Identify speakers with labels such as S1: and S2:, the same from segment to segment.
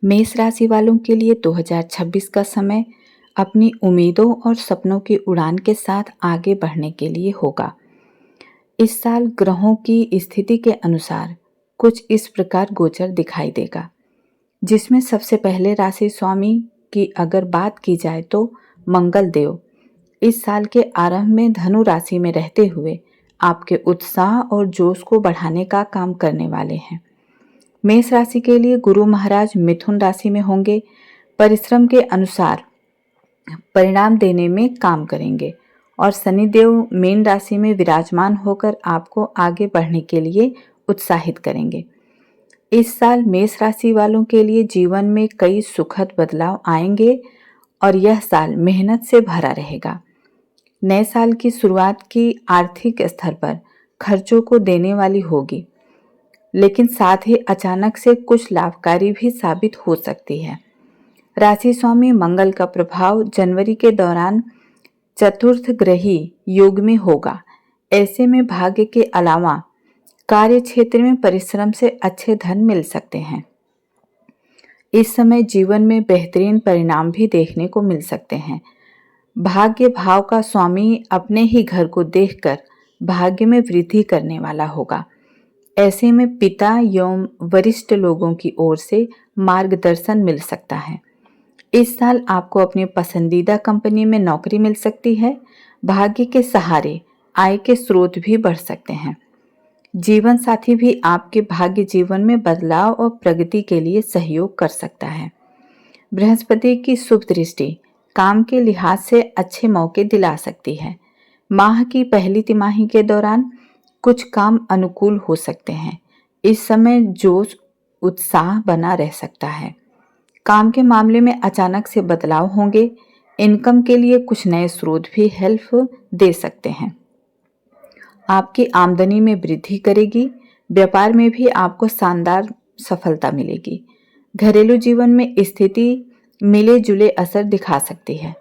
S1: मेष राशि वालों के लिए 2026 का समय अपनी उम्मीदों और सपनों की उड़ान के साथ आगे बढ़ने के लिए होगा। इस साल ग्रहों की स्थिति के अनुसार कुछ इस प्रकार गोचर दिखाई देगा, जिसमें सबसे पहले राशि स्वामी की अगर बात की जाए तो मंगल देव इस साल के आरंभ में धनु राशि में रहते हुए आपके उत्साह और जोश को बढ़ाने का काम करने वाले हैं। मेष राशि के लिए गुरु महाराज मिथुन राशि में होंगे, परिश्रम के अनुसार परिणाम देने में काम करेंगे और शनिदेव मीन राशि में विराजमान होकर आपको आगे बढ़ने के लिए उत्साहित करेंगे। इस साल मेष राशि वालों के लिए जीवन में कई सुखद बदलाव आएंगे और यह साल मेहनत से भरा रहेगा। नए साल की शुरुआत की आर्थिक स्तर पर खर्चों को देने वाली होगी, लेकिन साथ ही अचानक से कुछ लाभकारी भी साबित हो सकती है। राशि स्वामी मंगल का प्रभाव जनवरी के दौरान चतुर्थ ग्रही योग में होगा। ऐसे में भाग्य के अलावा कार्य क्षेत्र में परिश्रम से अच्छे धन मिल सकते हैं। इस समय जीवन में बेहतरीन परिणाम भी देखने को मिल सकते हैं। भाग्य भाव का स्वामी अपने ही घर को देखकर भाग्य में वृद्धि करने वाला होगा। ऐसे में पिता एवं वरिष्ठ लोगों की ओर से मार्गदर्शन मिल सकता है। इस साल आपको अपनी पसंदीदा कंपनी में नौकरी मिल सकती है। भाग्य के सहारे आय के स्रोत भी बढ़ सकते हैं। जीवन साथी भी आपके भाग्य जीवन में बदलाव और प्रगति के लिए सहयोग कर सकता है। बृहस्पति की शुभ दृष्टि काम के लिहाज से अच्छे मौके दिला सकती है। माह की पहली तिमाही के दौरान कुछ काम अनुकूल हो सकते हैं। इस समय जोश उत्साह बना रह सकता है। काम के मामले में अचानक से बदलाव होंगे। इनकम के लिए कुछ नए स्रोत भी हेल्प दे सकते हैं। आपकी आमदनी में वृद्धि करेगी। व्यापार में भी आपको शानदार सफलता मिलेगी। घरेलू जीवन में स्थिति मिले जुले असर दिखा सकती है।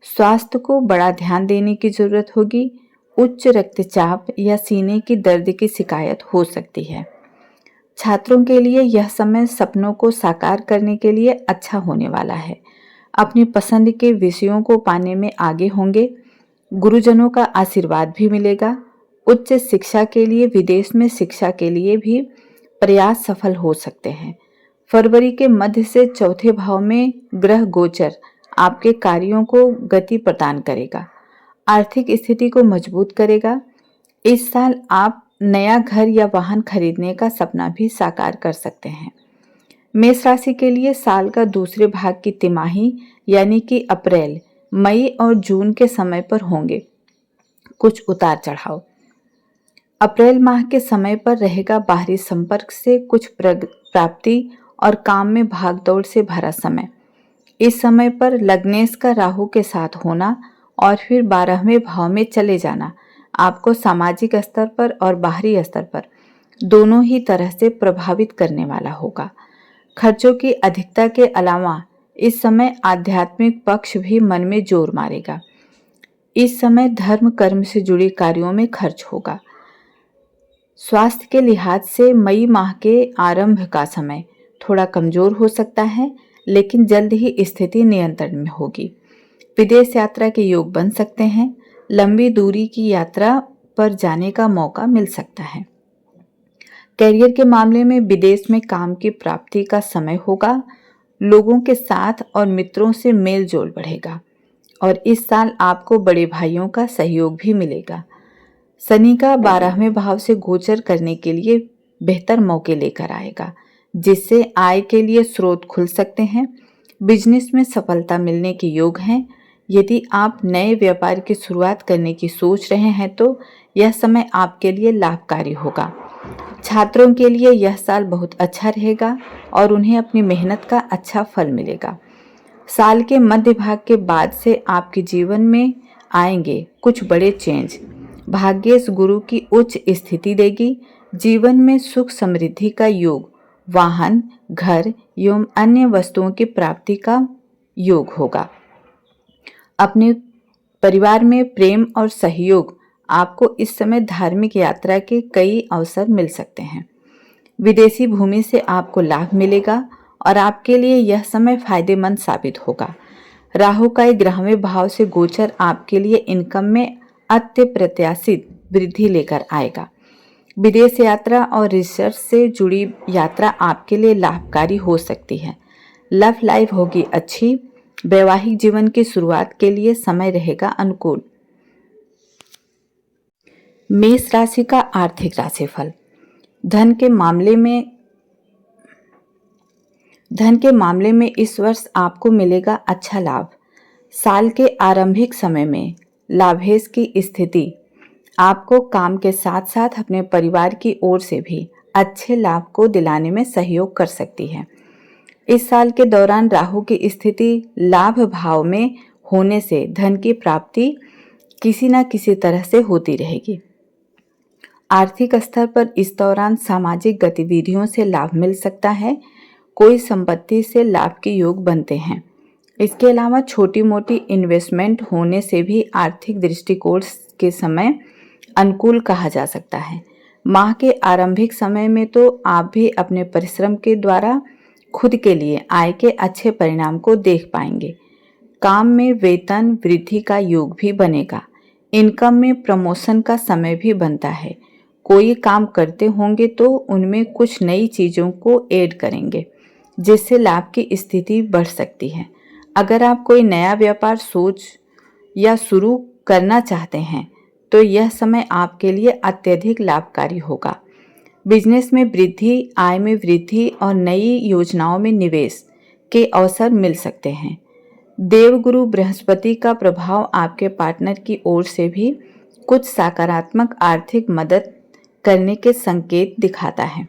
S1: स्वास्थ्य को बड़ा ध्यान देने की जरूरत होगी। उच्च रक्तचाप या सीने की दर्द की शिकायत हो सकती है। छात्रों के लिए यह समय सपनों को साकार करने के लिए अच्छा होने वाला है। अपनी पसंद के विषयों को पाने में आगे होंगे। गुरुजनों का आशीर्वाद भी मिलेगा। उच्च शिक्षा के लिए विदेश में शिक्षा के लिए भी प्रयास सफल हो सकते हैं। फरवरी के मध्य से चौथे भाव में ग्रह गोचर आपके कार्यों को गति प्रदान करेगा। आर्थिक स्थिति को मजबूत करेगा। इस साल आप नया घर या वाहन खरीदने का सपना भी साकार कर सकते हैं। मेष राशि के लिए साल का दूसरे भाग की तिमाही यानी कि अप्रैल, मई और जून के समय पर होंगे कुछ उतार चढ़ाव। अप्रैल माह के समय पर रहेगा बाहरी संपर्क से कुछ प्राप्ति और काम में भागदौड़ से भरा समय। इस समय पर लग्नेश का राहु के साथ होना और फिर 12वें भाव में चले जाना आपको सामाजिक स्तर पर और बाहरी स्तर पर दोनों ही तरह से प्रभावित करने वाला होगा। खर्चों की अधिकता के अलावा इस समय आध्यात्मिक पक्ष भी मन में जोर मारेगा। इस समय धर्म कर्म से जुड़े कार्यों में खर्च होगा। स्वास्थ्य के लिहाज से मई माह के आरंभ का समय थोड़ा कमजोर हो सकता है, लेकिन जल्द ही स्थिति नियंत्रण में होगी। विदेश यात्रा के योग बन सकते हैं। लंबी दूरी की यात्रा पर जाने का मौका मिल सकता है। करियर के मामले में विदेश में काम की प्राप्ति का समय होगा। लोगों के साथ और मित्रों से मेल जोल बढ़ेगा और इस साल आपको बड़े भाइयों का सहयोग भी मिलेगा। शनि का 12वें भाव से गोचर करने के लिए बेहतर मौके लेकर आएगा, जिससे आय के लिए स्रोत खुल सकते हैं। बिजनेस में सफलता मिलने के योग हैं। यदि आप नए व्यापार की शुरुआत करने की सोच रहे हैं तो यह समय आपके लिए लाभकारी होगा। छात्रों के लिए यह साल बहुत अच्छा रहेगा और उन्हें अपनी मेहनत का अच्छा फल मिलेगा। साल के मध्य भाग के बाद से आपके जीवन में आएंगे कुछ बड़े चेंज। भाग्येश गुरु की उच्च स्थिति देगी। जीवन में सुख समृद्धि का योग, वाहन, घर एवं अन्य वस्तुओं की प्राप्ति का योग होगा। अपने परिवार में प्रेम और सहयोग आपको इस समय धार्मिक यात्रा के कई अवसर मिल सकते हैं। विदेशी भूमि से आपको लाभ मिलेगा और आपके लिए यह समय फायदेमंद साबित होगा। राहु का 11वें भाव से गोचर आपके लिए इनकम में अप्रत्याशित वृद्धि लेकर आएगा। विदेश यात्रा और रिसर्च से जुड़ी यात्रा आपके लिए लाभकारी हो सकती है। लव लाइफ होगी अच्छी। वैवाहिक जीवन की शुरुआत के लिए समय रहेगा अनुकूल। मेष राशि का आर्थिक राशिफल। धन के मामले में इस वर्ष आपको मिलेगा अच्छा लाभ। साल के आरंभिक समय में लाभेश की स्थिति आपको काम के साथ साथ अपने परिवार की ओर से भी अच्छे लाभ को दिलाने में सहयोग कर सकती है। इस साल के दौरान राहु की स्थिति लाभ भाव में होने से धन की प्राप्ति किसी न किसी तरह से होती रहेगी। आर्थिक स्तर पर इस दौरान सामाजिक गतिविधियों से लाभ मिल सकता है। कोई संपत्ति से लाभ के योग बनते हैं। इसके अलावा छोटी मोटी इन्वेस्टमेंट होने से भी आर्थिक दृष्टिकोण के समय अनुकूल कहा जा सकता है। माह के आरंभिक समय में तो आप भी अपने परिश्रम के द्वारा खुद के लिए आय के अच्छे परिणाम को देख पाएंगे। काम में वेतन वृद्धि का योग भी बनेगा। इनकम में प्रमोशन का समय भी बनता है। कोई काम करते होंगे तो उनमें कुछ नई चीज़ों को ऐड करेंगे जिससे लाभ की स्थिति बढ़ सकती है। अगर आप कोई नया व्यापार सोच या शुरू करना चाहते हैं तो यह समय आपके लिए अत्यधिक लाभकारी होगा। बिजनेस में वृद्धि, आय में वृद्धि और नई योजनाओं में निवेश के अवसर मिल सकते हैं। देवगुरु बृहस्पति का प्रभाव आपके पार्टनर की ओर से भी कुछ सकारात्मक आर्थिक मदद करने के संकेत दिखाता है।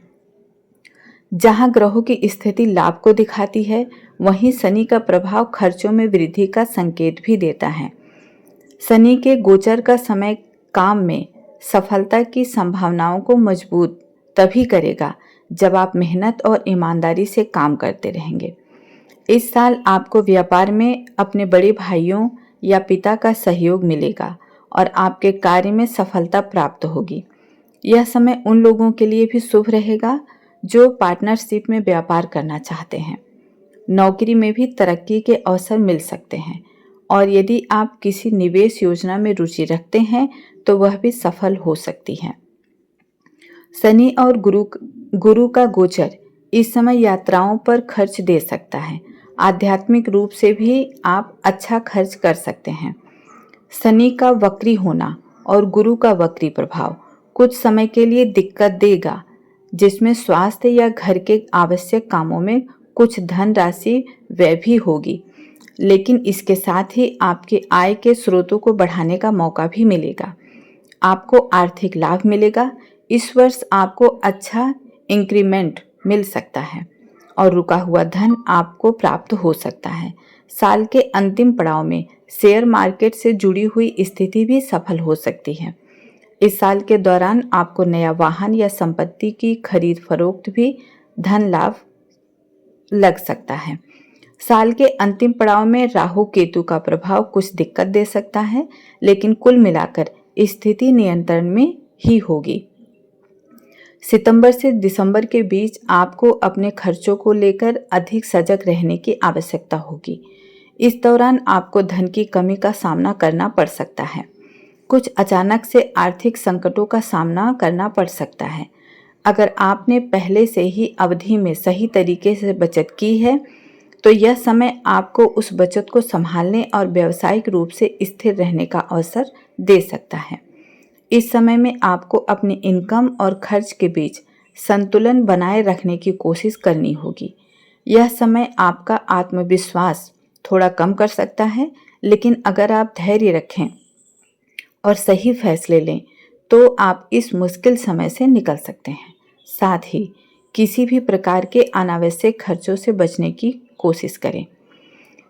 S1: जहां ग्रहों की स्थिति लाभ को दिखाती है, वहीं शनि का प्रभाव खर्चों में वृद्धि का संकेत भी देता है। शनि के गोचर का समय काम में सफलता की संभावनाओं को मजबूत तभी करेगा जब आप मेहनत और ईमानदारी से काम करते रहेंगे। इस साल आपको व्यापार में अपने बड़े भाइयों या पिता का सहयोग मिलेगा और आपके कार्य में सफलता प्राप्त होगी। यह समय उन लोगों के लिए भी शुभ रहेगा जो पार्टनरशिप में व्यापार करना चाहते हैं। नौकरी में भी तरक्की के अवसर मिल सकते हैं और यदि आप किसी निवेश योजना में रुचि रखते हैं तो वह भी सफल हो सकती है। शनि और गुरु का गोचर इस समय यात्राओं पर खर्च दे सकता है। आध्यात्मिक रूप से भी आप अच्छा खर्च कर सकते हैं। शनि का वक्री होना और गुरु का वक्री प्रभाव कुछ समय के लिए दिक्कत देगा, जिसमें स्वास्थ्य या घर के आवश्यक कामों में कुछ धन राशि व्यय भी होगी, लेकिन इसके साथ ही आपके आय के स्रोतों को बढ़ाने का मौका भी मिलेगा। आपको आर्थिक लाभ मिलेगा। इस वर्ष आपको अच्छा इंक्रीमेंट मिल सकता है और रुका हुआ धन आपको प्राप्त हो सकता है। साल के अंतिम पड़ाव में शेयर मार्केट से जुड़ी हुई स्थिति भी सफल हो सकती है। इस साल के दौरान आपको नया वाहन या संपत्ति की खरीद फरोख्त भी धन लाभ लग सकता है। साल के अंतिम पड़ाव में राहु केतु का प्रभाव कुछ दिक्कत दे सकता है, लेकिन कुल मिलाकर स्थिति नियंत्रण में ही होगी। सितंबर से दिसंबर के बीच आपको अपने खर्चों को लेकर अधिक सजग रहने की आवश्यकता होगी। इस दौरान आपको धन की कमी का सामना करना पड़ सकता है। कुछ अचानक से आर्थिक संकटों का सामना करना पड़ सकता है। अगर आपने पहले से ही अवधि में सही तरीके से बचत की है तो यह समय आपको उस बचत को संभालने और व्यावसायिक रूप से स्थिर रहने का अवसर दे सकता है। इस समय में आपको अपनी इनकम और खर्च के बीच संतुलन बनाए रखने की कोशिश करनी होगी। यह समय आपका आत्मविश्वास थोड़ा कम कर सकता है, लेकिन अगर आप धैर्य रखें और सही फैसले लें तो आप इस मुश्किल समय से निकल सकते हैं। साथ ही किसी भी प्रकार के अनावश्यक खर्चों से बचने की कोशिश करें।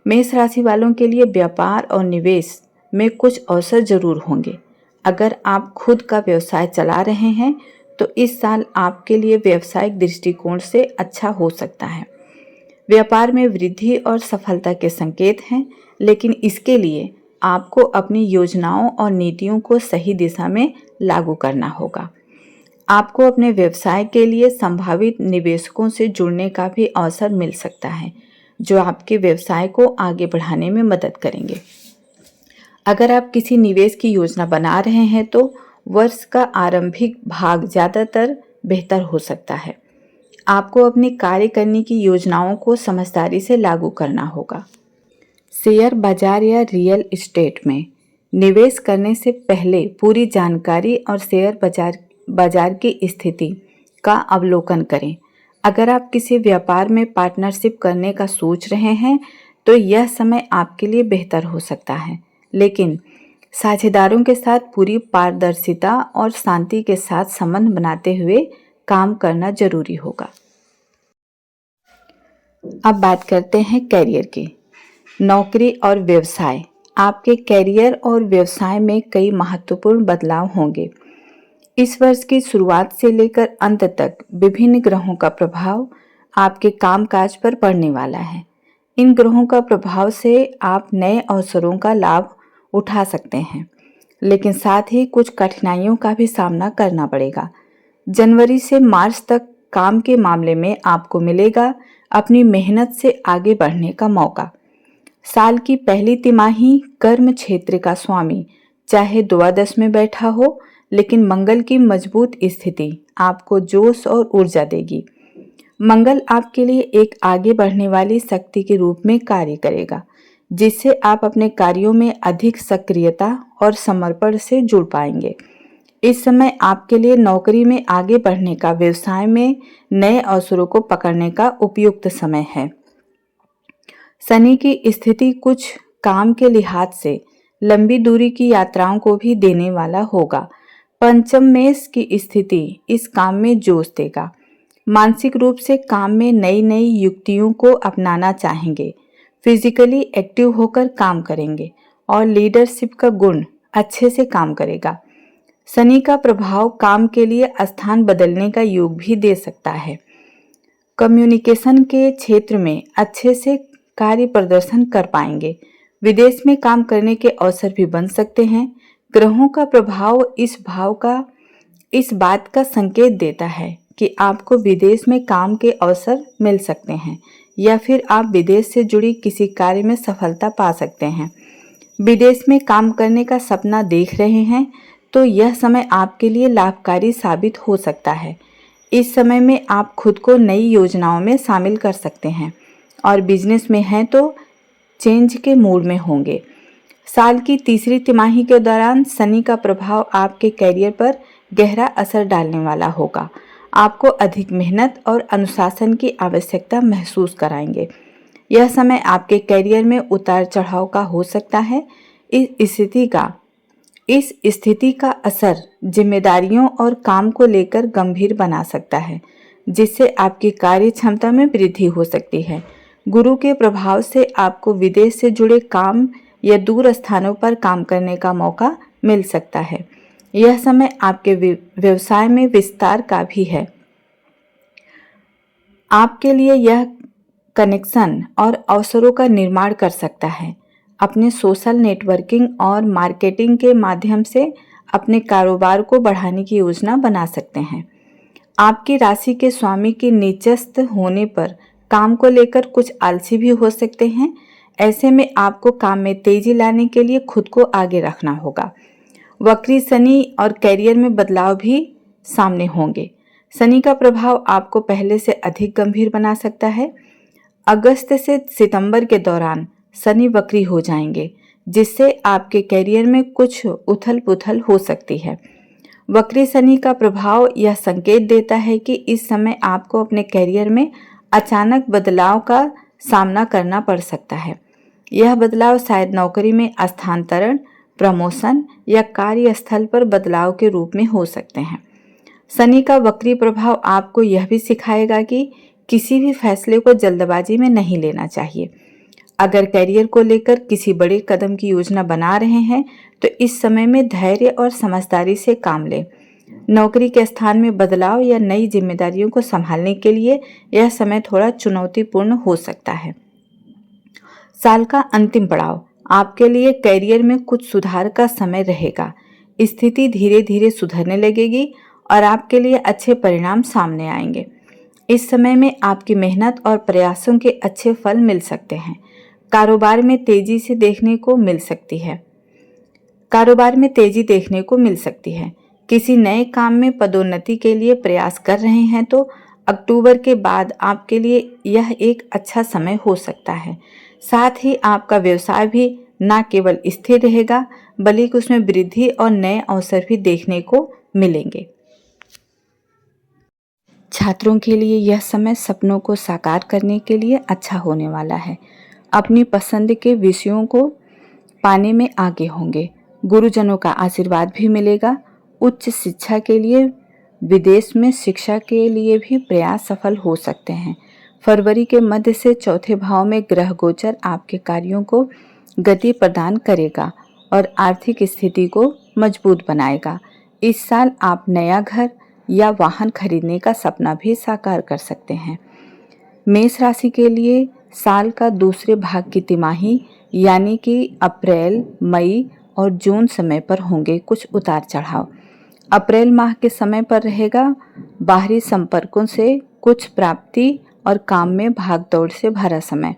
S1: मेष राशि वालों के लिए व्यापार और निवेश में कुछ अवसर जरूर होंगे। अगर आप खुद का व्यवसाय चला रहे हैं तो इस साल आपके लिए व्यावसायिक दृष्टिकोण से अच्छा हो सकता है। व्यापार में वृद्धि और सफलता के संकेत हैं, लेकिन इसके लिए आपको अपनी योजनाओं और नीतियों को सही दिशा में लागू करना होगा। आपको अपने व्यवसाय के लिए संभावित निवेशकों से जुड़ने का भी अवसर मिल सकता है, जो आपके व्यवसाय को आगे बढ़ाने में मदद करेंगे। अगर आप किसी निवेश की योजना बना रहे हैं तो वर्ष का आरंभिक भाग ज़्यादातर बेहतर हो सकता है। आपको अपने कार्य करने की योजनाओं को समझदारी से लागू करना होगा। शेयर बाजार या रियल एस्टेट में निवेश करने से पहले पूरी जानकारी और शेयर बाजार की स्थिति का अवलोकन करें। अगर आप किसी व्यापार में पार्टनरशिप करने का सोच रहे हैं तो यह समय आपके लिए बेहतर हो सकता है, लेकिन साझेदारों के साथ पूरी पारदर्शिता और शांति के साथ संबंध बनाते हुए काम करना जरूरी होगा। अब बात करते हैं कैरियर की। नौकरी और व्यवसाय। आपके कैरियर और व्यवसाय में कई महत्वपूर्ण बदलाव होंगे। इस वर्ष की शुरुआत से लेकर अंत तक विभिन्न ग्रहों का प्रभाव आपके कामकाज पर पड़ने वाला है। इन ग्रहों का प्रभाव से आप नए अवसरों का लाभ उठा सकते हैं, लेकिन साथ ही कुछ कठिनाइयों का भी सामना करना पड़ेगा। जनवरी से मार्च तक काम के मामले में आपको मिलेगा अपनी मेहनत से आगे बढ़ने का मौका। साल की पहली तिमाही कर्म क्षेत्र का स्वामी चाहे द्वादश में बैठा हो, लेकिन मंगल की मजबूत स्थिति आपको जोश और ऊर्जा देगी। मंगल आपके लिए एक आगे बढ़ने वाली शक्ति के रूप में कार्य करेगा, जिससे आप अपने कार्यों में अधिक सक्रियता और समर्पण से जुड़ पाएंगे। इस समय आपके लिए नौकरी में आगे बढ़ने का, व्यवसाय में नए अवसरों को पकड़ने का उपयुक्त समय है। शनि की स्थिति कुछ काम के लिहाज से लंबी दूरी की यात्राओं को भी देने वाला होगा। पंचम मेष की स्थिति इस काम में जोश देगा। मानसिक रूप से काम में नई नई युक्तियों को अपनाना चाहेंगे। फिजिकली एक्टिव होकर काम करेंगे और लीडरशिप का गुण अच्छे से काम करेगा। शनि का प्रभाव काम के लिए स्थान बदलने का योग भी दे सकता है। कम्युनिकेशन के क्षेत्र में अच्छे से कार्य प्रदर्शन कर पाएंगे। विदेश में काम करने के अवसर भी बन सकते हैं। ग्रहों का प्रभाव इस बात का संकेत देता है कि आपको विदेश में काम के अवसर मिल सकते हैं या फिर आप विदेश से जुड़ी किसी कार्य में सफलता पा सकते हैं। विदेश में काम करने का सपना देख रहे हैं तो यह समय आपके लिए लाभकारी साबित हो सकता है। इस समय में आप खुद को नई योजनाओं में शामिल कर सकते हैं और बिजनेस में हैं तो चेंज के मूड में होंगे। साल की तीसरी तिमाही के दौरान शनि का प्रभाव आपके कैरियर पर गहरा असर डालने वाला होगा। आपको अधिक मेहनत और अनुशासन की आवश्यकता महसूस कराएंगे। यह समय आपके कैरियर में उतार चढ़ाव का हो सकता है। इस स्थिति का असर जिम्मेदारियों और काम को लेकर गंभीर बना सकता है, जिससे आपकी कार्य क्षमता में वृद्धि हो सकती है। गुरु के प्रभाव से आपको विदेश से जुड़े काम या दूर स्थानों पर काम करने का मौका मिल सकता है। यह समय आपके व्यवसाय में विस्तार का भी है। आपके लिए यह कनेक्शन और अवसरों का निर्माण कर सकता है। अपने सोशल नेटवर्किंग और मार्केटिंग के माध्यम से अपने कारोबार को बढ़ाने की योजना बना सकते हैं। आपकी राशि के स्वामी के नीचस्थ होने पर काम को लेकर कुछ आलसी भी हो सकते हैं। ऐसे में आपको काम में तेजी लाने के लिए खुद को आगे रखना होगा। वक्री शनि और कैरियर में बदलाव भी सामने होंगे। शनि का प्रभाव आपको पहले से अधिक गंभीर बना सकता है। अगस्त से सितंबर के दौरान शनि वक्री हो जाएंगे, जिससे आपके कैरियर में कुछ उथल पुथल हो सकती है। वक्री शनि का प्रभाव यह संकेत देता है कि इस समय आपको अपने कैरियर में अचानक बदलाव का सामना करना पड़ सकता है। यह बदलाव शायद नौकरी में स्थानांतरण, प्रमोशन या कार्यस्थल पर बदलाव के रूप में हो सकते हैं। शनि का वक्री प्रभाव आपको यह भी सिखाएगा कि किसी भी फैसले को जल्दबाजी में नहीं लेना चाहिए। अगर कैरियर को लेकर किसी बड़े कदम की योजना बना रहे हैं तो इस समय में धैर्य और समझदारी से काम लें। नौकरी के स्थान में बदलाव या नई जिम्मेदारियों को संभालने के लिए यह समय थोड़ा चुनौतीपूर्ण हो सकता है। साल का अंतिम पड़ाव आपके लिए कैरियर में कुछ सुधार का समय रहेगा। स्थिति धीरे धीरे सुधरने लगेगी और आपके लिए अच्छे परिणाम सामने आएंगे। इस समय में आपकी मेहनत और प्रयासों के अच्छे फल मिल सकते हैं। कारोबार में तेजी से देखने को मिल सकती है। कारोबार में तेजी देखने को मिल सकती है। किसी नए काम में पदोन्नति के लिए प्रयास कर रहे हैं तो अक्टूबर के बाद आपके लिए यह एक अच्छा समय हो सकता है। साथ ही आपका व्यवसाय भी न केवल स्थिर रहेगा बल्कि उसमें वृद्धि और नए अवसर भी देखने को मिलेंगे। छात्रों के लिए यह समय सपनों को साकार करने के लिए अच्छा होने वाला है। अपनी पसंद के विषयों को पाने में आगे होंगे। गुरुजनों का आशीर्वाद भी मिलेगा। उच्च शिक्षा के लिए विदेश में शिक्षा के लिए भी प्रयास सफल हो सकते हैं। फरवरी के मध्य से चौथे भाव में ग्रह गोचर आपके कार्यों को गति प्रदान करेगा और आर्थिक स्थिति को मजबूत बनाएगा। इस साल आप नया घर या वाहन खरीदने का सपना भी साकार कर सकते हैं। मेष राशि के लिए साल का दूसरे भाग की तिमाही यानी कि अप्रैल, मई और जून समय पर होंगे कुछ उतार चढ़ाव। अप्रैल माह के समय पर रहेगा बाहरी संपर्कों से कुछ प्राप्ति और काम में भागदौड़ से भरा समय।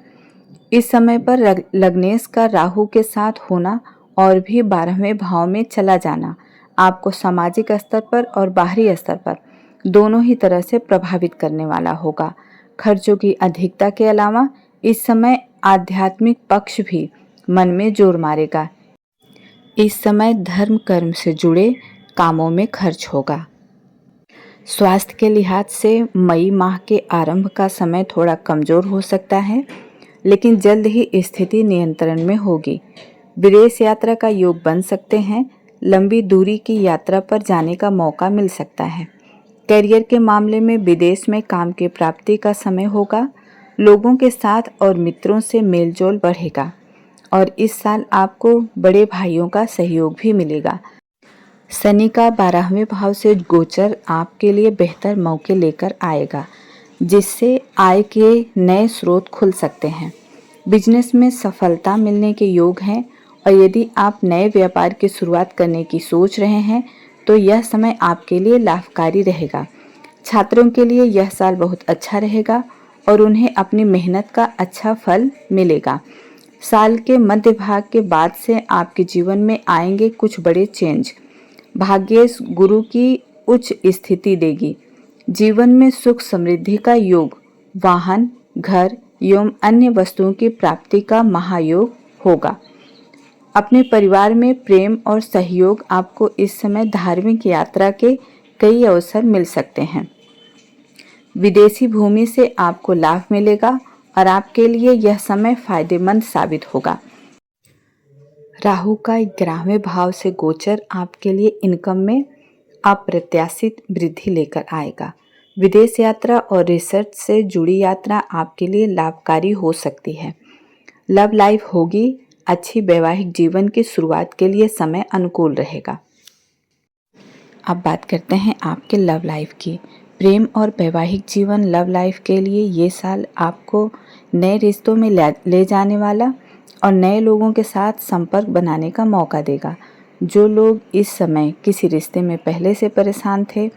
S1: इस समय पर लग्नेश का राहु के साथ होना और भी 12वें भाव में चला जाना आपको सामाजिक स्तर पर और बाहरी स्तर पर दोनों ही तरह से प्रभावित करने वाला होगा। खर्चों की अधिकता के अलावा इस समय आध्यात्मिक पक्ष भी मन में जोर मारेगा। इस समय धर्म कर्म से जुड़े कामों में खर्च होगा। स्वास्थ्य के लिहाज से मई माह के आरंभ का समय थोड़ा कमजोर हो सकता है, लेकिन जल्द ही स्थिति नियंत्रण में होगी। विदेश यात्रा का योग बन सकते हैं। लंबी दूरी की यात्रा पर जाने का मौका मिल सकता है। करियर के मामले में विदेश में काम की प्राप्ति का समय होगा। लोगों के साथ और मित्रों से मेलजोल बढ़ेगा और इस साल आपको बड़े भाइयों का सहयोग भी मिलेगा। शनि का 12वें भाव से गोचर आपके लिए बेहतर मौके लेकर आएगा, जिससे आय के नए स्रोत खुल सकते हैं। बिजनेस में सफलता मिलने के योग हैं और यदि आप नए व्यापार की शुरुआत करने की सोच रहे हैं तो यह समय आपके लिए लाभकारी रहेगा। छात्रों के लिए यह साल बहुत अच्छा रहेगा और उन्हें अपनी मेहनत का अच्छा फल मिलेगा। साल के मध्य भाग के बाद से आपके जीवन में आएंगे कुछ बड़े चेंज। भाग्येश गुरु की उच्च स्थिति देगी। जीवन में सुख समृद्धि का योग, वाहन, घर एवं अन्य वस्तुओं की प्राप्ति का महायोग होगा। अपने परिवार में प्रेम और सहयोग आपको इस समय धार्मिक यात्रा के कई अवसर मिल सकते हैं। विदेशी भूमि से आपको लाभ मिलेगा और आपके लिए यह समय फायदेमंद साबित होगा। राहु का 11वें भाव से गोचर आपके लिए इनकम में अप्रत्याशित वृद्धि लेकर आएगा। विदेश यात्रा और रिसर्च से जुड़ी यात्रा आपके लिए लाभकारी हो सकती है। लव लाइफ होगी। अच्छी वैवाहिक जीवन की शुरुआत के लिए समय अनुकूल रहेगा। अब बात करते हैं आपके लव लाइफ की। प्रेम और वैवाहिक जीवन लव लाइफ के लिए ये साल आपको नए रिश्तों में ले जाने वाला और नए लोगों के साथ संपर्क बनाने का मौका देगा। जो लोग इस समय किसी रिश्ते में पहले से परेशान थे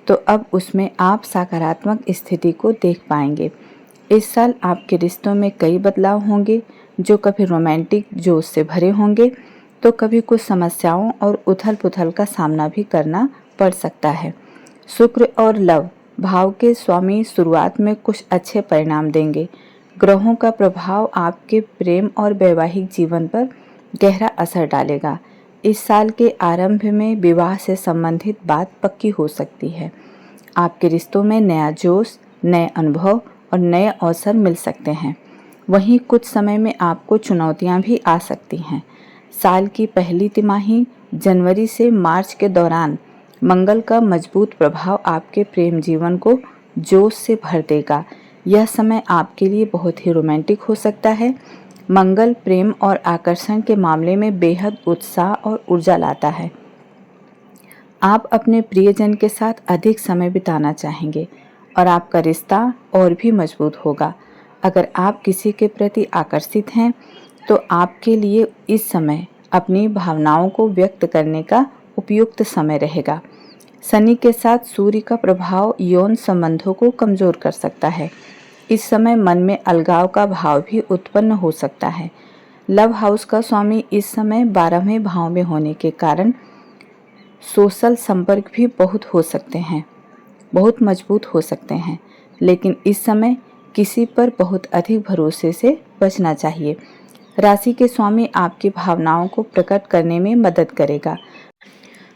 S1: तो अब उसमें आप सकारात्मक स्थिति को देख पाएंगे। इस साल आपके रिश्तों में कई बदलाव होंगे, जो कभी रोमांटिक जोश से भरे होंगे तो कभी कुछ समस्याओं और उथल पुथल का सामना भी करना पड़ सकता है। शुक्र और लव भाव के स्वामी शुरुआत में कुछ अच्छे परिणाम देंगे। ग्रहों का प्रभाव आपके प्रेम और वैवाहिक जीवन पर गहरा असर डालेगा। इस साल के आरंभ में विवाह से संबंधित बात पक्की हो सकती है। आपके रिश्तों में नया जोश, नए अनुभव और नए अवसर मिल सकते हैं। वहीं कुछ समय में आपको चुनौतियां भी आ सकती हैं। साल की पहली तिमाही जनवरी से मार्च के दौरान मंगल का मजबूत प्रभाव आपके प्रेम जीवन को जोश से भर देगा। यह समय आपके लिए बहुत ही रोमांटिक हो सकता है। मंगल प्रेम और आकर्षण के मामले में बेहद उत्साह और ऊर्जा लाता है। आप अपने प्रियजन के साथ अधिक समय बिताना चाहेंगे और आपका रिश्ता और भी मजबूत होगा। अगर आप किसी के प्रति आकर्षित हैं तो आपके लिए इस समय अपनी भावनाओं को व्यक्त करने का उपयुक्त समय रहेगा। शनि के साथ सूर्य का प्रभाव यौन संबंधों को कमजोर कर सकता है। इस समय मन में अलगाव का भाव भी उत्पन्न हो सकता है। लव हाउस का स्वामी इस समय 12वें भाव में होने के कारण सोशल संपर्क भी बहुत मजबूत हो सकते हैं, लेकिन इस समय किसी पर बहुत अधिक भरोसे से बचना चाहिए। राशि के स्वामी आपकी भावनाओं को प्रकट करने में मदद करेगा,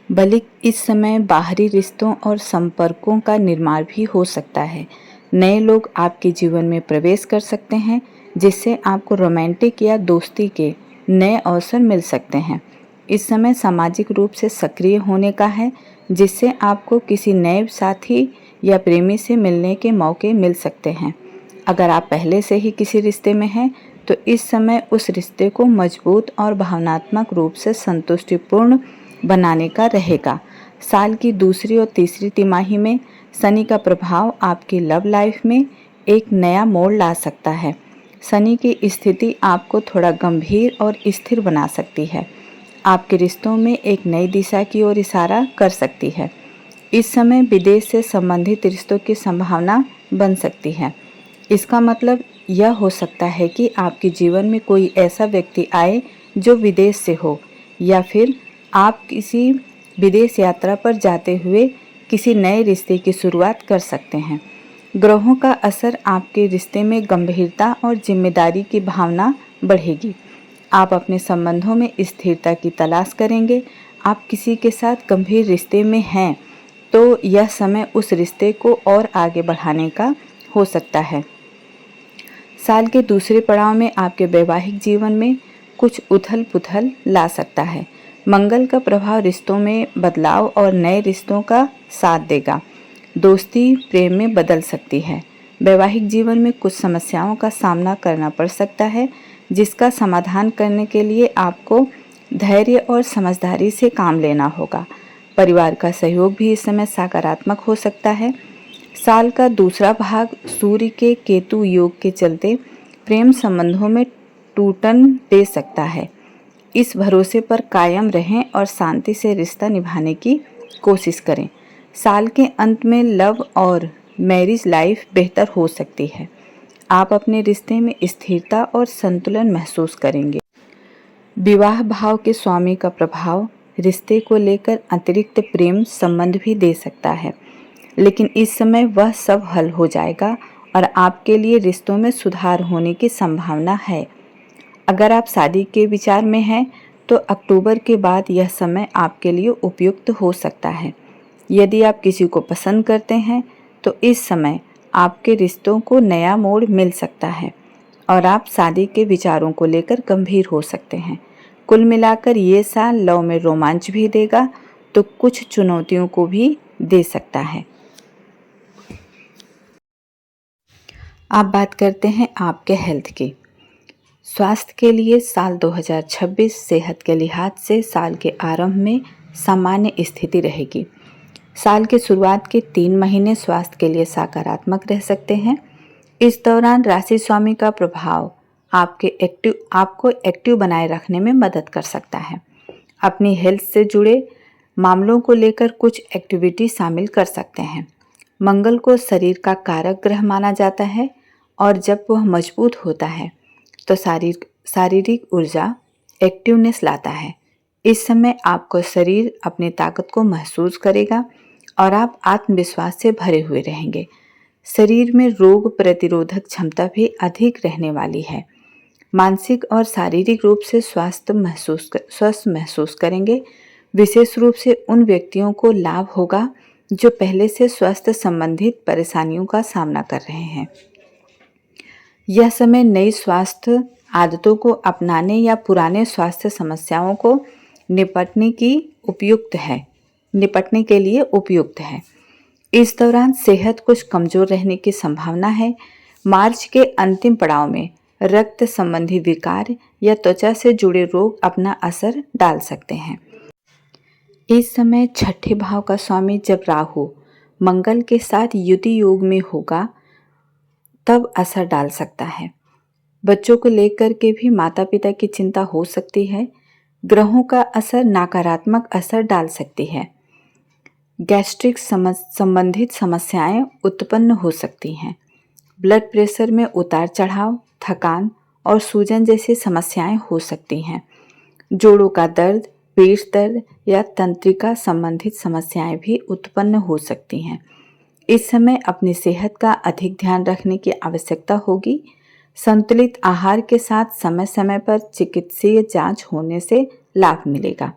S1: बल्कि इस समय बाहरी रिश्तों और संपर्कों का निर्माण भी हो सकता है। नए लोग आपके जीवन में प्रवेश कर सकते हैं, जिससे आपको रोमांटिक या दोस्ती के नए अवसर मिल सकते हैं। इस समय सामाजिक रूप से सक्रिय होने का है, जिससे आपको किसी नए साथी या प्रेमी से मिलने के मौके मिल सकते हैं। अगर आप पहले से ही किसी रिश्ते में हैं, तो इस समय उस रिश्ते को मजबूत और भावनात्मक रूप से संतुष्टिपूर्ण बनाने का रहेगा। साल की दूसरी और तीसरी तिमाही में शनि का प्रभाव आपकी लव लाइफ में एक नया मोड़ ला सकता है। शनि की स्थिति आपको थोड़ा गंभीर और स्थिर बना सकती है, आपके रिश्तों में एक नई दिशा की ओर इशारा कर सकती है। इस समय विदेश से संबंधित रिश्तों की संभावना बन सकती है। इसका मतलब यह हो सकता है कि आपके जीवन में कोई ऐसा व्यक्ति आए जो विदेश से हो, या फिर आप किसी विदेश यात्रा पर जाते हुए किसी नए रिश्ते की शुरुआत कर सकते हैं। ग्रहों का असर आपके रिश्ते में गंभीरता और जिम्मेदारी की भावना बढ़ेगी। आप अपने संबंधों में स्थिरता की तलाश करेंगे। आप किसी के साथ गंभीर रिश्ते में हैं, तो यह समय उस रिश्ते को और आगे बढ़ाने का हो सकता है। साल के दूसरे पड़ाव में आपके वैवाहिक जीवन में कुछ उथल-पुथल ला सकता है। मंगल का प्रभाव रिश्तों में बदलाव और नए रिश्तों का साथ देगा। दोस्ती प्रेम में बदल सकती है। वैवाहिक जीवन में कुछ समस्याओं का सामना करना पड़ सकता है, जिसका समाधान करने के लिए आपको धैर्य और समझदारी से काम लेना होगा। परिवार का सहयोग भी इस समय सकारात्मक हो सकता है। साल का दूसरा भाग सूर्य के केतु योग के चलते प्रेम संबंधों में टूटन दे सकता है। इस भरोसे पर कायम रहें और शांति से रिश्ता निभाने की कोशिश करें। साल के अंत में लव और मैरिज लाइफ बेहतर हो सकती है। आप अपने रिश्ते में स्थिरता और संतुलन महसूस करेंगे। विवाह भाव के स्वामी का प्रभाव रिश्ते को लेकर अतिरिक्त प्रेम संबंध भी दे सकता है, लेकिन इस समय वह सब हल हो जाएगा और आपके लिए रिश्तों में सुधार होने की संभावना है। अगर आप शादी के विचार में हैं, तो अक्टूबर के बाद यह समय आपके लिए उपयुक्त हो सकता है। यदि आप किसी को पसंद करते हैं, तो इस समय आपके रिश्तों को नया मोड़ मिल सकता है और आप शादी के विचारों को लेकर गंभीर हो सकते हैं। कुल मिलाकर ये साल लव में रोमांच भी देगा, तो कुछ चुनौतियों को भी दे सकता है। अब बात करते हैं आपके हेल्थ की। स्वास्थ्य के लिए साल 2026 सेहत के लिहाज से साल के आरंभ में सामान्य स्थिति रहेगी। साल के शुरुआत के 3 महीने स्वास्थ्य के लिए सकारात्मक रह सकते हैं। इस दौरान राशि स्वामी का प्रभाव आपको एक्टिव बनाए रखने में मदद कर सकता है। अपनी हेल्थ से जुड़े मामलों को लेकर कुछ एक्टिविटी शामिल कर सकते हैं। मंगल को शरीर का कारक ग्रह माना जाता है और जब वह मजबूत होता है तो शारीरिक ऊर्जा एक्टिवनेस लाता है। इस समय आपको शरीर अपनी ताकत को महसूस करेगा और आप आत्मविश्वास से भरे हुए रहेंगे। शरीर में रोग प्रतिरोधक क्षमता भी अधिक रहने वाली है। मानसिक और शारीरिक रूप से स्वस्थ महसूस करेंगे। विशेष रूप से उन व्यक्तियों को लाभ होगा जो पहले से स्वास्थ्य संबंधित परेशानियों का सामना कर रहे हैं। यह समय नई स्वास्थ्य आदतों को अपनाने या पुराने स्वास्थ्य समस्याओं को निपटने के लिए उपयुक्त है। इस दौरान सेहत कुछ कमजोर रहने की संभावना है। मार्च के अंतिम पड़ाव में रक्त संबंधी विकार या त्वचा से जुड़े रोग अपना असर डाल सकते हैं। इस समय छठे भाव का स्वामी जब राहु मंगल के साथ युति योग में होगा, तब असर डाल सकता है। बच्चों को लेकर के भी माता पिता की चिंता हो सकती है। ग्रहों का असर नकारात्मक असर डाल सकती है। गैस्ट्रिक संबंधित समस्याएं उत्पन्न हो सकती हैं। ब्लड प्रेशर में उतार चढ़ाव, थकान और सूजन जैसी समस्याएं हो सकती हैं। जोड़ों का दर्द, पीठ दर्द या तंत्रिका संबंधित समस्याएं भी उत्पन्न हो सकती हैं। इस समय अपनी सेहत का अधिक ध्यान रखने की आवश्यकता होगी। संतुलित आहार के साथ समय समय पर चिकित्सीय जांच होने से लाभ मिलेगा।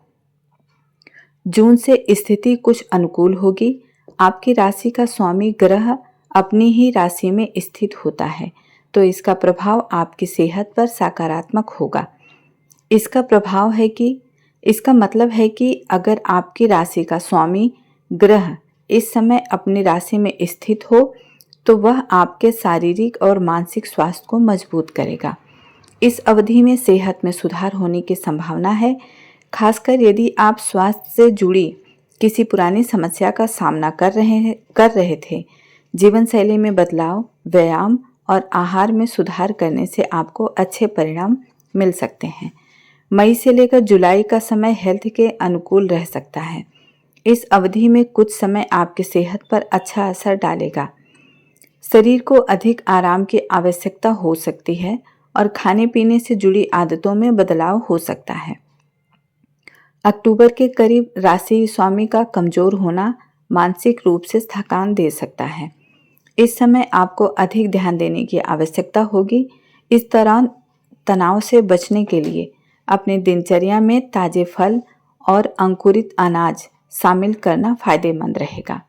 S1: जून से स्थिति कुछ अनुकूल होगी। आपकी राशि का स्वामी ग्रह अपनी ही राशि में स्थित होता है, तो इसका प्रभाव आपकी सेहत पर सकारात्मक होगा। इसका मतलब है कि अगर आपकी राशि का स्वामी ग्रह इस समय अपनी राशि में स्थित हो तो वह आपके शारीरिक और मानसिक स्वास्थ्य को मजबूत करेगा। इस अवधि में सेहत में सुधार होने की संभावना है, खासकर यदि आप स्वास्थ्य से जुड़ी किसी पुरानी समस्या का सामना कर रहे थे। जीवन शैली में बदलाव, व्यायाम और आहार में सुधार करने से आपको अच्छे परिणाम मिल सकते हैं। मई से लेकर जुलाई का समय हेल्थ के अनुकूल रह सकता है। इस अवधि में कुछ समय आपकी सेहत पर अच्छा असर डालेगा। शरीर को अधिक आराम की आवश्यकता हो सकती है और खाने पीने से जुड़ी आदतों में बदलाव हो सकता है। अक्टूबर के करीब राशि स्वामी का कमजोर होना मानसिक रूप से थकान दे सकता है। इस समय आपको अधिक ध्यान देने की आवश्यकता होगी। इस दौरान तनाव से बचने के लिए अपनी दिनचर्या में ताजे फल और अंकुरित अनाज शामिल करना फायदेमंद रहेगा।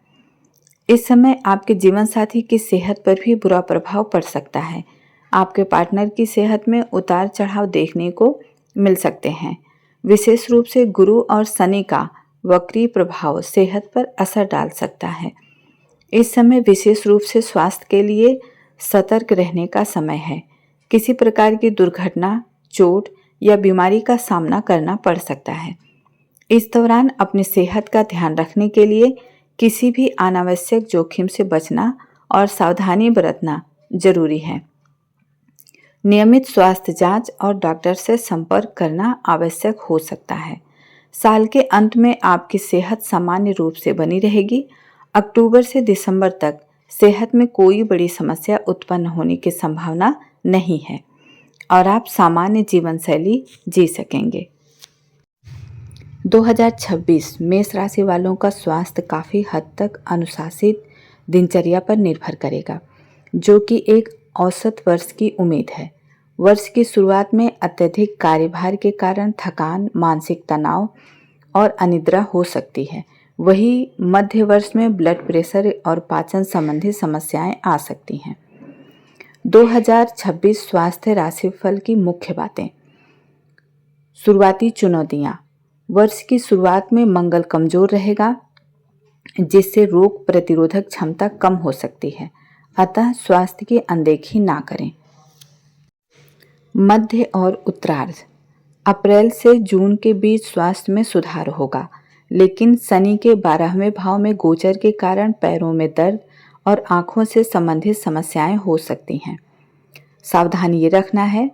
S1: इस समय आपके जीवन साथी की सेहत पर भी बुरा प्रभाव पड़ सकता है। आपके पार्टनर की सेहत में उतार चढ़ाव देखने को मिल सकते हैं। विशेष रूप से गुरु और शनि का वक्री प्रभाव सेहत पर असर डाल सकता है। इस समय विशेष रूप से स्वास्थ्य के लिए सतर्क रहने का समय है। किसी प्रकार की दुर्घटना, चोट या बीमारी का सामना करना पड़ सकता है। इस दौरान अपनी सेहत का ध्यान रखने के लिए किसी भी अनावश्यक जोखिम से बचना और सावधानी बरतना जरूरी है। नियमित स्वास्थ्य जांच और डॉक्टर से संपर्क करना आवश्यक हो सकता है। साल के अंत में आपकी सेहत सामान्य रूप से बनी रहेगी। अक्टूबर से दिसंबर तक सेहत में कोई बड़ी समस्या उत्पन्न होने की संभावना नहीं है और आप सामान्य जीवन शैली जी सकेंगे। 2026 मेष राशि वालों का स्वास्थ्य काफ़ी हद तक अनुशासित दिनचर्या पर निर्भर करेगा, जो कि एक औसत वर्ष की उम्मीद है। वर्ष की शुरुआत में अत्यधिक कार्यभार के कारण थकान, मानसिक तनाव और अनिद्रा हो सकती है। वही मध्य वर्ष में ब्लड प्रेशर और पाचन संबंधी समस्याएं आ सकती हैं। 2026 स्वास्थ्य राशिफल की मुख्य बातें। शुरुआती चुनौतियां। वर्ष की शुरुआत में मंगल कमजोर रहेगा, जिससे रोग प्रतिरोधक क्षमता कम हो सकती है, अतः स्वास्थ्य की अनदेखी ना करें। मध्य और उत्तरार्ध। अप्रैल से जून के बीच स्वास्थ्य में सुधार होगा, लेकिन शनि के 12वें भाव में गोचर के कारण पैरों में दर्द और आंखों से संबंधित समस्याएं हो सकती हैं। सावधानी ये रखना है,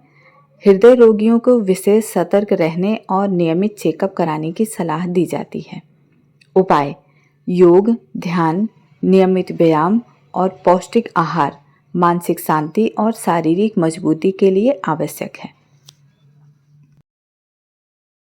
S1: हृदय रोगियों को विशेष सतर्क रहने और नियमित चेकअप कराने की सलाह दी जाती है। उपाय: योग, ध्यान, नियमित व्यायाम और पौष्टिक आहार मानसिक शांति और शारीरिक मजबूती के लिए आवश्यक है।